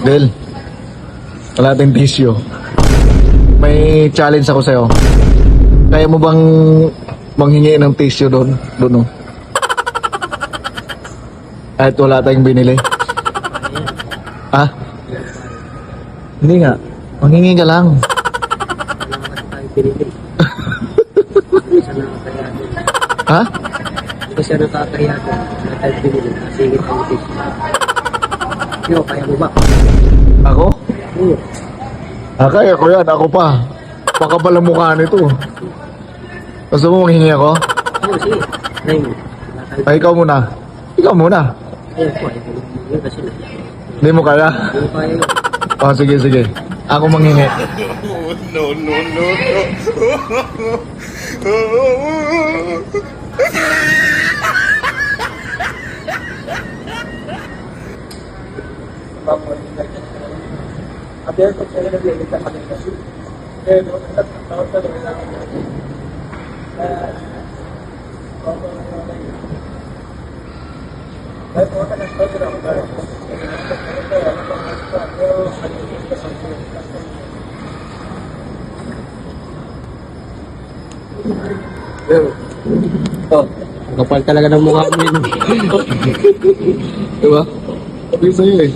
Del, wala tayong tissue. May challenge ako sa'yo. Kaya mo bang manghingi ng tissue doon? Doon, oh. Kahit wala tayong binili. Ha? Hindi nga. Manghingi ka lang. Ha? Hindi siya nakakaya ko. Natay pinili. Sige tayo tissue. Yo, kaya mo ba? Ako? Oo. Kaya ko yan. Ako pa. Makapal ang mukha nito. Gusto mo manghingi ako? Oo, sige. Try mo. Ay, ikaw muna. Ikaw muna. Ayun po. Ayun kasi na. Hindi mo kaya? Hindi ko kaya yun. Oh, sige, sige. Ako manghingi. Oh, kapal talaga ng mukha mo yun. Diba? Sabi sa'yo eh.